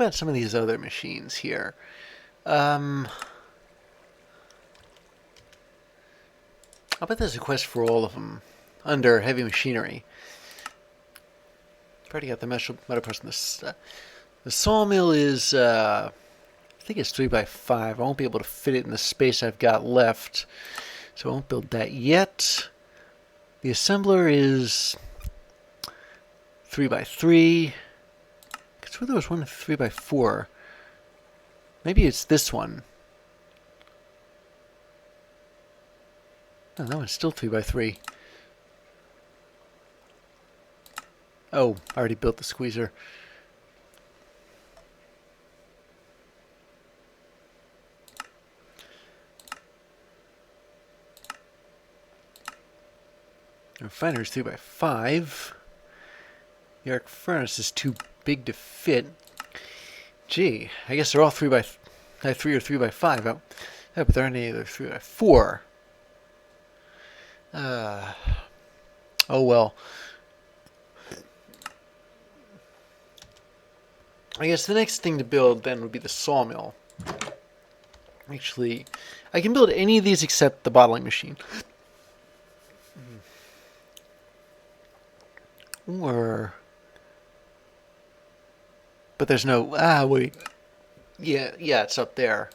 about some of these other machines here? I'll bet there's a quest for all of them under heavy machinery. Already got the metal parts in this. The sawmill is, I think it's 3x5. I won't be able to fit it in the space I've got left, so I won't build that yet. The assembler is 3x3. I swear there was one 3x4. Maybe it's this one. No, that one's still 3x3. Oh, I already built the squeezer. The refiner's 3x5. The arc furnace is too big to fit. Gee, I guess they're all 3 or 3x5. Oh, yeah, but there aren't any other 3x4. Oh well. I guess the next thing to build then would be the sawmill. Actually, I can build any of these except the bottling machine. Or... But there's no... Ah, wait. Yeah, it's up there.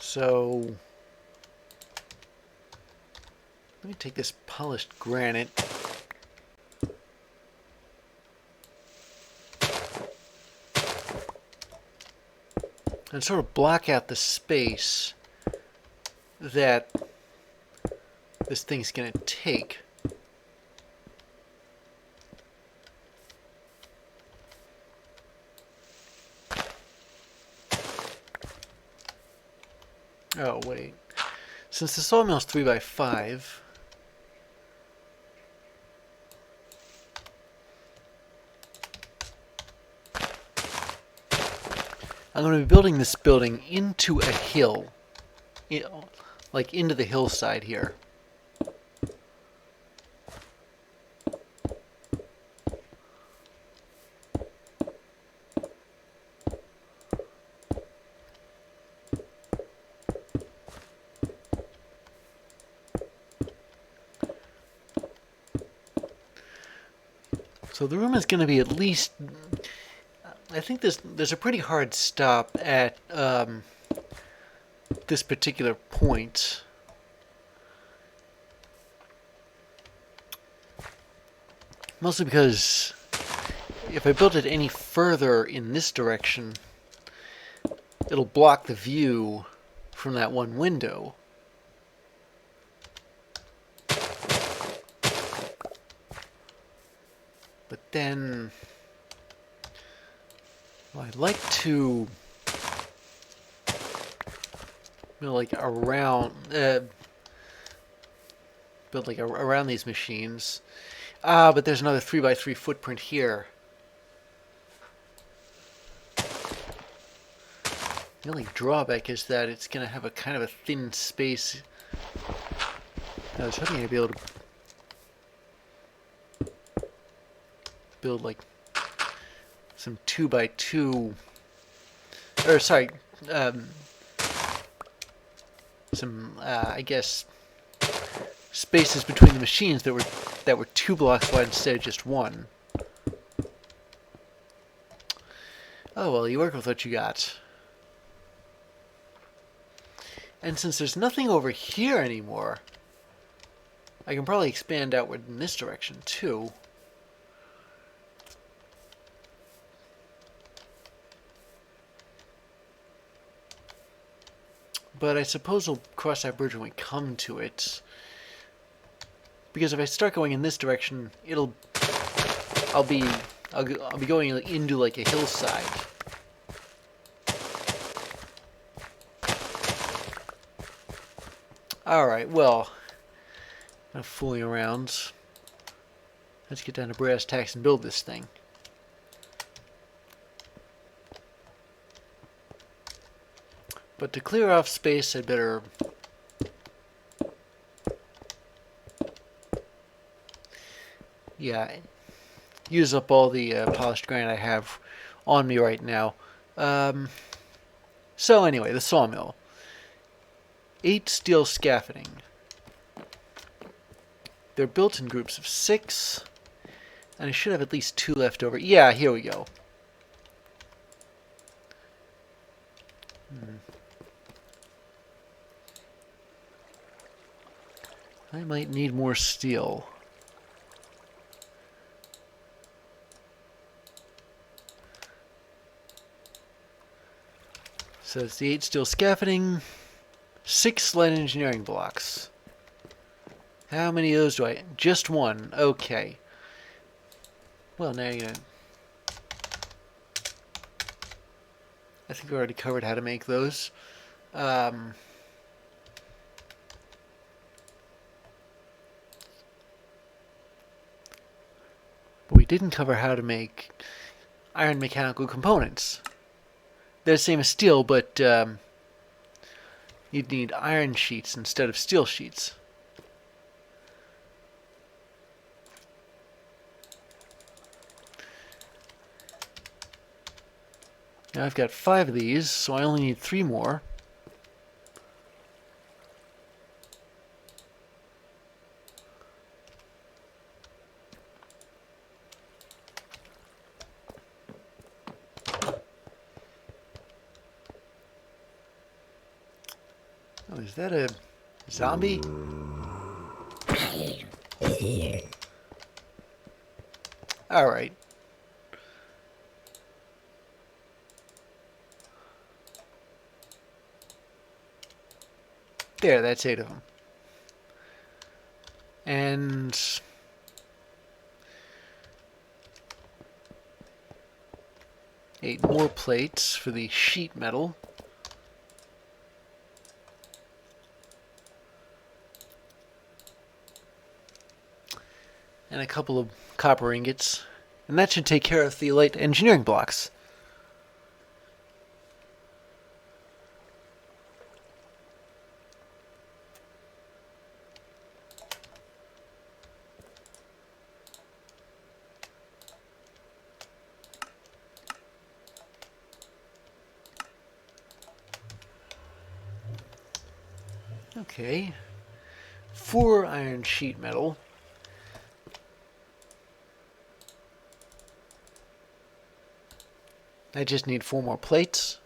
So... Let me take this polished granite. And sort of block out the space that this thing's going to take. Oh, wait. Since the sawmill's 3x5, I'm going to be building this building into a hill. Like into the hillside here. So the room is going to be at least... I think there's a pretty hard stop at this particular point. Mostly because if I build it any further in this direction, it'll block the view from that one window. But then... Well, I'd like to... like around... build like around these machines. Ah, but there's another 3x3 footprint here. The only drawback is that it's going to have a kind of a thin space. I was hoping I'd be able to build like some 2x2, or sorry, some I guess spaces between the machines that were 2 blocks wide instead of just 1. Oh well, you work with what you got. And since there's nothing over here anymore, I can probably expand outward in this direction too. But I suppose we'll cross that bridge when we come to it. Because if I start going in this direction, I'll be going into like a hillside. Alright, well, not fooling around. Let's get down to brass tacks and build this thing. But to clear off space, I'd better yeah, use up all the polished granite I have on me right now. So anyway, the sawmill. 8 steel scaffolding. They're built in groups of 6. And I should have at least 2 left over. Yeah, here we go. I might need more steel. So it's the 8 steel scaffolding, 6 lead engineering blocks. How many of those do I... Just 1. Okay. Well, now you're gonna... I think we already covered how to make those. But we didn't cover how to make iron mechanical components. They're the same as steel, but you'd need iron sheets instead of steel sheets. Now I've got 5 of these, so I only need 3 more. Oh, is that a zombie? All right. There, that's 8 of them. And 8 more plates for the sheet metal. And a couple of copper ingots. And that should take care of the light engineering blocks. Okay. 4 iron sheet metal. I just need 4 more plates.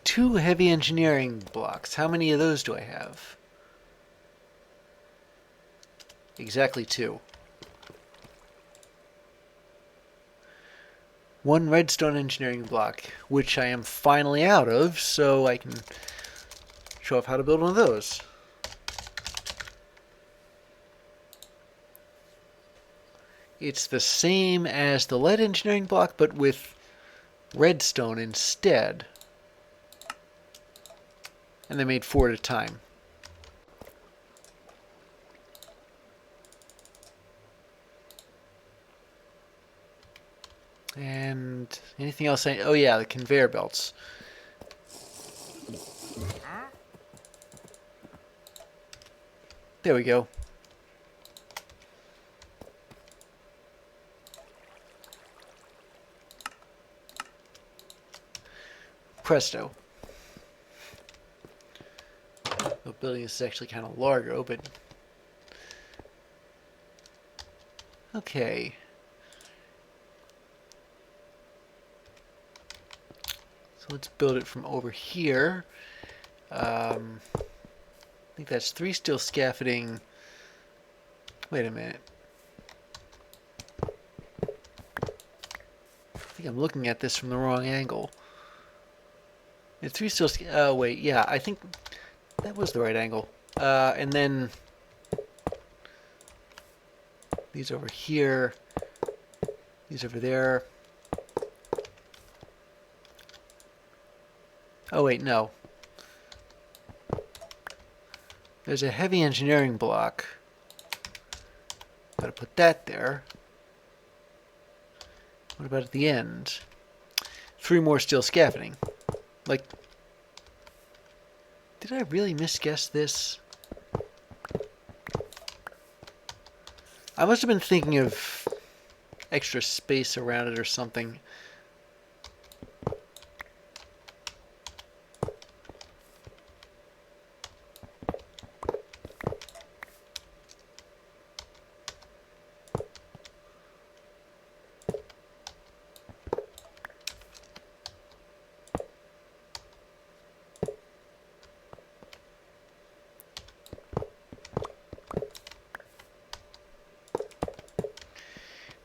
Two heavy engineering blocks. How many of those do I have? Exactly 2. 1 redstone engineering block, which I am finally out of, so I can show off how to build one of those. It's the same as the lead engineering block, but with redstone instead. And they made 4 at a time. And anything else? Oh yeah, the conveyor belts. There we go. Presto. The building is actually kind of larger, but okay. So let's build it from over here. I think that's 3 steel scaffolding. Wait a minute. I think I'm looking at this from the wrong angle. It's 3 steel. Oh wait, yeah, I think that was the right angle. And then these over here, these over there. Oh wait, no. There's a heavy engineering block Gotta put that there. What about at the end? 3 more steel scaffolding. Like, did I really misguess this? I must have been thinking of extra space around it or something.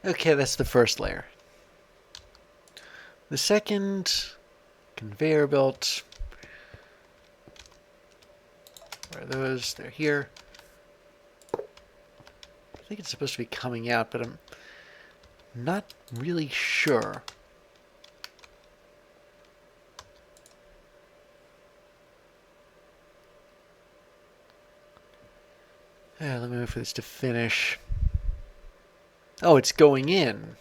Okay, that's the first layer. The second conveyor belt. Where are those? They're here. I think it's supposed to be coming out, but I'm not really sure. Let me wait for this to finish. Oh, it's going in.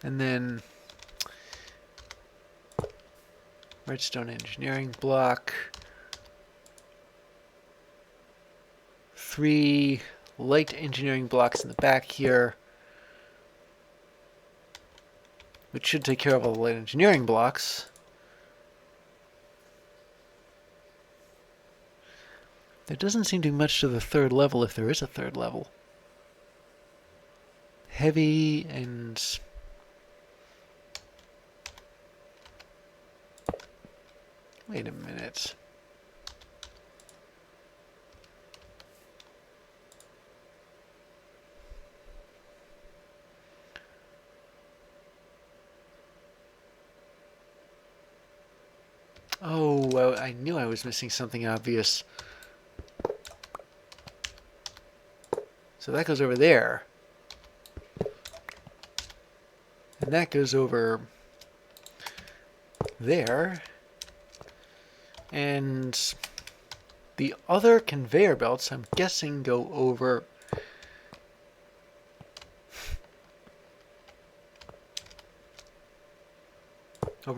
And then redstone engineering block. 3 light engineering blocks in the back here, which should take care of all the light engineering blocks. There doesn't seem to be much to the third level, if there is a third level. Heavy and... Wait a minute. Oh, well, I knew I was missing something obvious. So that goes over there. And that goes over there. And the other conveyor belts, I'm guessing, go over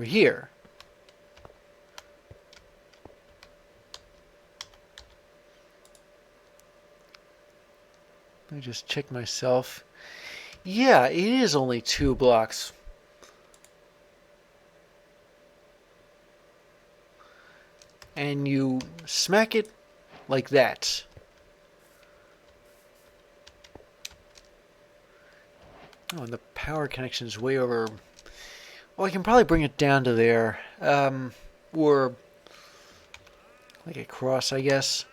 here. Let me just check myself. Yeah, it is only 2 blocks. And you smack it like that. Oh, and the power connection is way over. Well, I can probably bring it down to there. Or like across, I guess.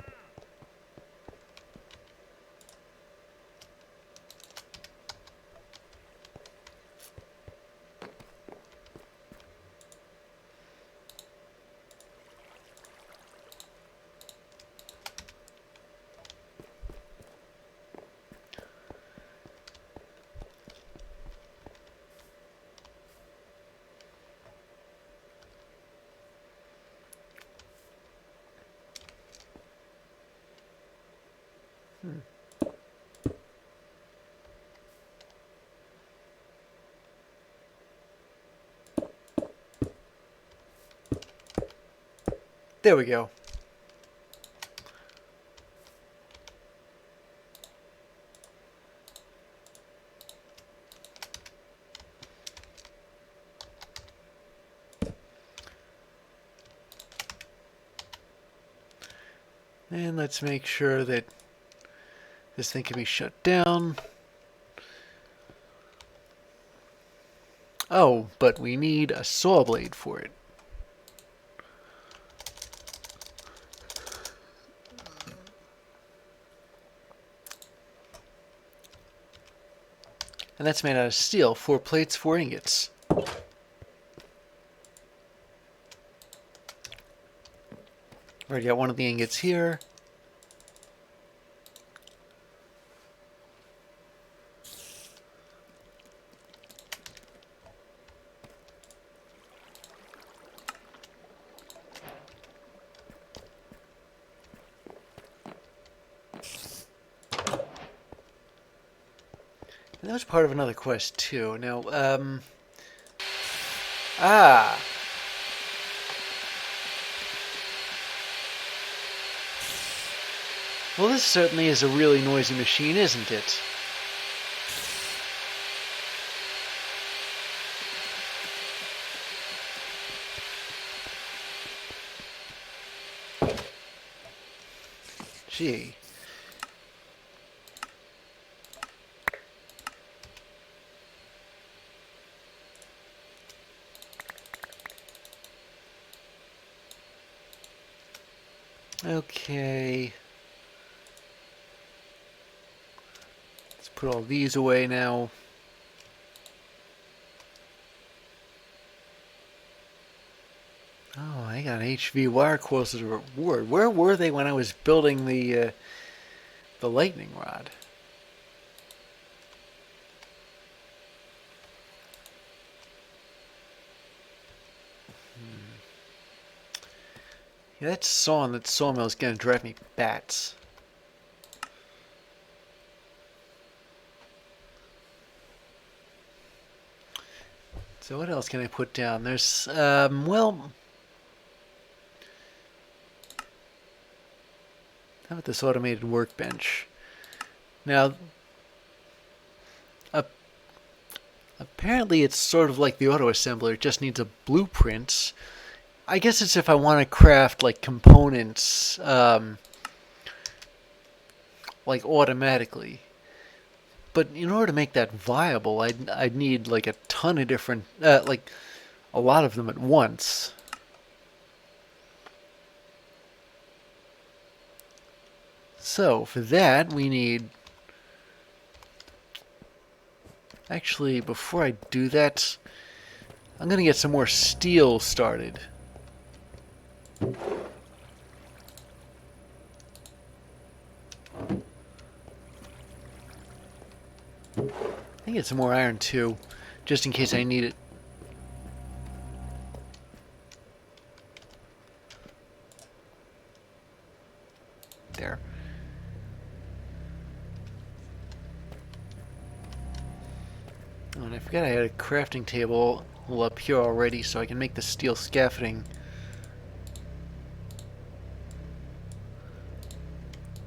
There we go. And let's make sure that this thing can be shut down. Oh, but we need a saw blade for it. And that's made out of steel. 4 plates, 4 ingots. Already got one of the ingots here. that was part of another quest too. Now, ah, well, this certainly is a really noisy machine, isn't it? Gee. Okay. Let's put all these away now. Oh, I got HV wire coils as a reward. Where were they when I was building the lightning rod? Yeah, that sawmill is gonna drive me bats. So what else can I put down? There's well, how about this automated workbench? Now, apparently it's sort of like the auto assembler. It just needs a blueprint. I guess it's if I want to craft like components like automatically. But in order to make that viable, I'd need like a ton of different, like a lot of them at once. So for that, we need. Actually, before I do that, I'm gonna get some more steel started. I get some more iron too, just in case I need it. There. Oh, and I forgot I had a crafting table up here already, so I can make the steel scaffolding.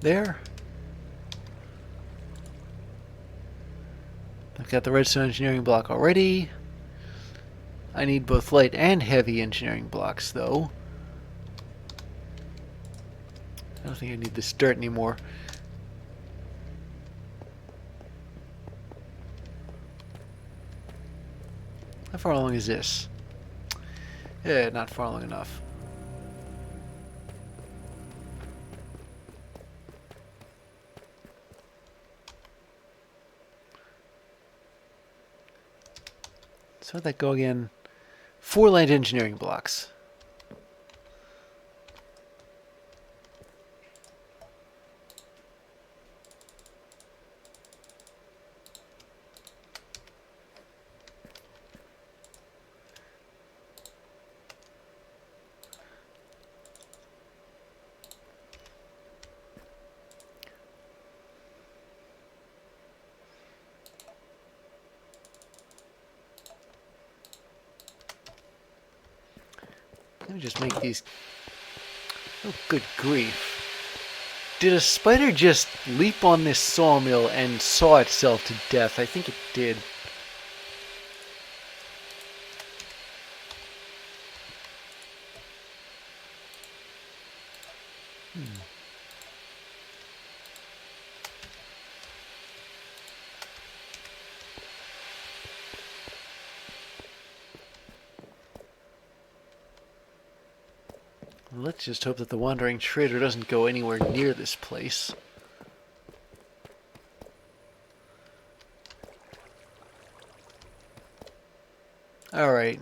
There. I've got the redstone engineering block already. I need both light and heavy engineering blocks, though. I don't think I need this dirt anymore. How far along is this? Yeah, not far along enough. So how'd that go again? 4 light engineering blocks. Let me just make these. Oh, good grief. Did a spider just leap on this sawmill and saw itself to death? I think it did. Let's just hope that the wandering trader doesn't go anywhere near this place. Alright.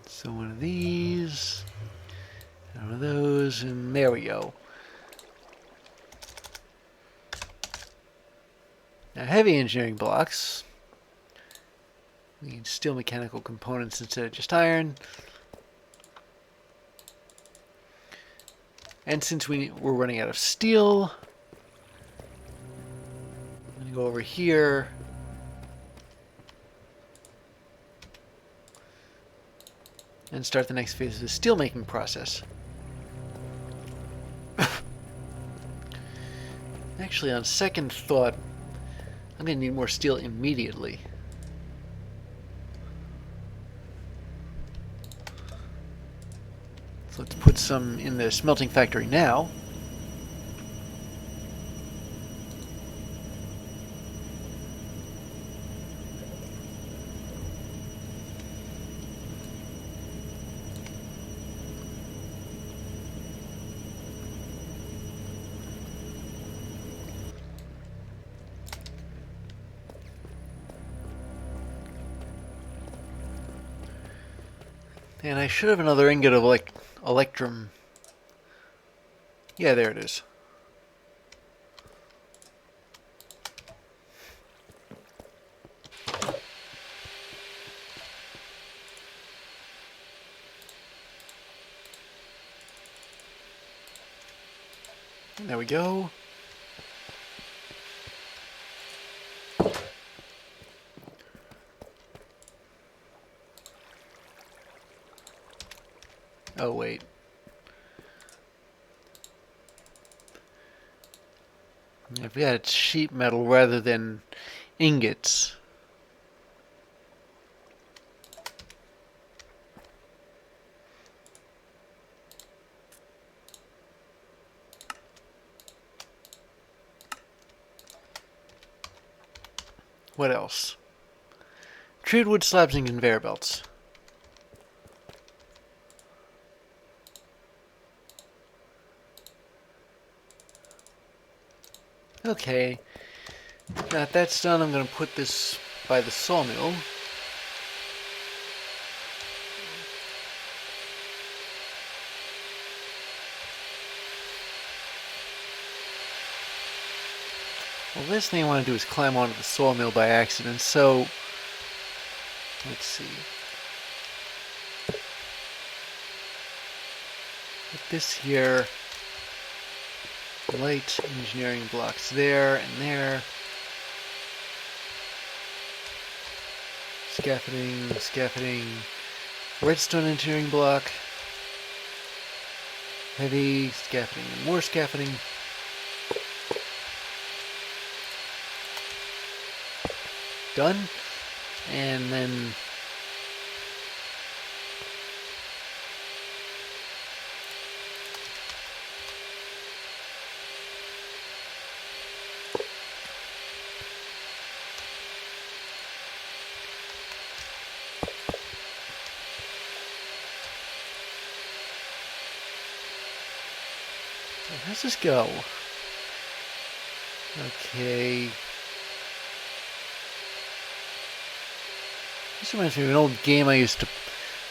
So one of these, and one of those, and there we go. Now heavy engineering blocks. We need steel mechanical components instead of just iron. And since we're running out of steel, I'm going to go over here. And start the next phase of the steel making process. Actually, on second thought, I'm going to need more steel immediately. So let's put some in the smelting factory now. And I should have another ingot of electrum. Yeah, there it is. And there we go. Oh, wait. I've got sheet metal rather than ingots. What else? Treated wood slabs and conveyor belts. Okay. Now that that's done, I'm going to put this by the sawmill. Well, this thing I want to do is climb onto the sawmill by accident, so let's see. Put this here. Light engineering blocks there and there. Scaffolding. Redstone engineering block. Heavy scaffolding and more scaffolding. Done. And then how's this go? Okay. This reminds me of an old game I used to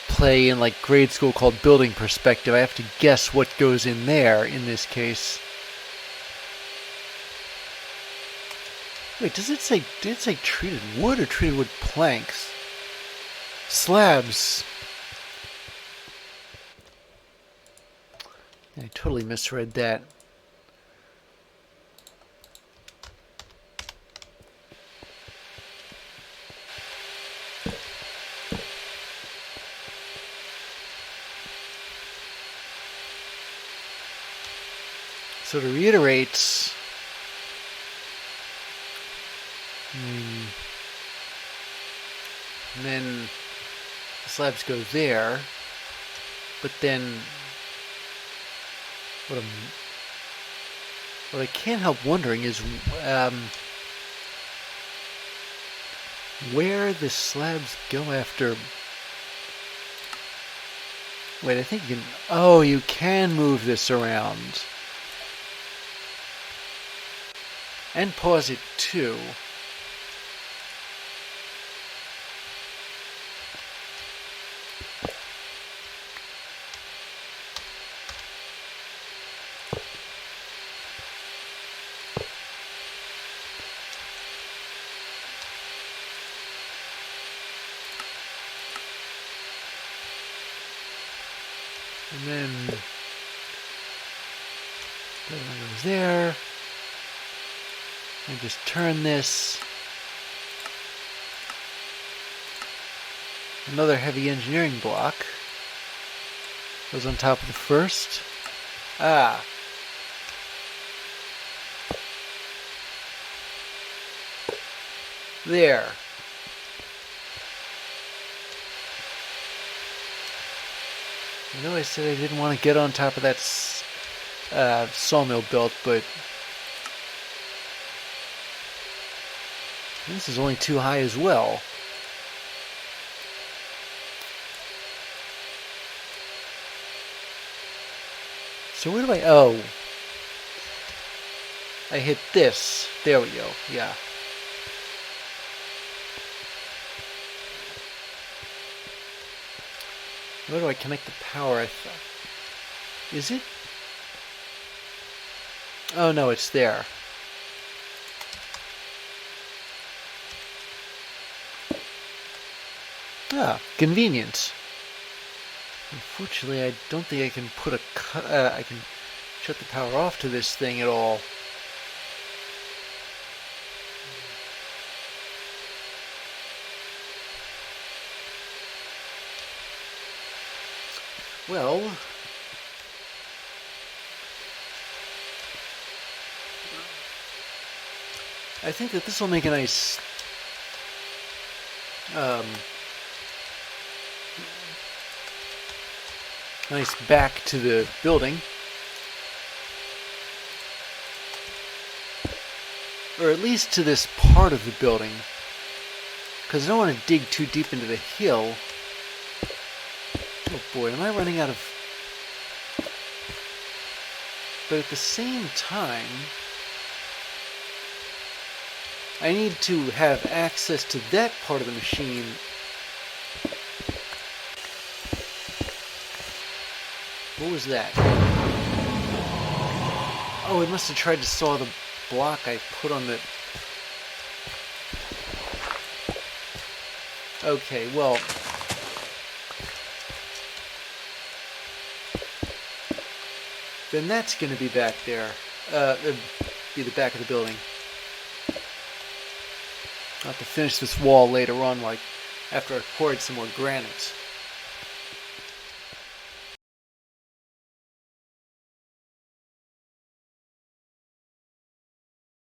play in like grade school called Building Perspective. I have to guess what goes in there in this case. Wait, did it say treated wood or treated wood planks? Slabs. I totally misread that. So to reiterate, and then the slabs go there, but then what I can't help wondering is where the slabs go after. Wait, I think you can. Oh, you can move this around. And pause it too. And then that one goes there. And just turn this. Another heavy engineering block goes on top of the first. Ah. There. I know I said I didn't want to get on top of that sawmill belt, but this is only too high as well. So where do oh. I hit this. There we go. Yeah. Where do I connect the power? Is it? Oh no, it's there. Ah, convenient. Unfortunately, I don't think I can put I can shut the power off to this thing at all. Well, I think that this will make a nice nice back to the building, or at least to this part of the building, because I don't want to dig too deep into the hill. Oh boy, am I running out of... But at the same time, I need to have access to that part of the machine. What was that? Oh, it must have tried to saw the block I put on the... Okay, well... Then that's going to be back there. Be the back of the building. I'll have to finish this wall later on, like after I poured some more granite.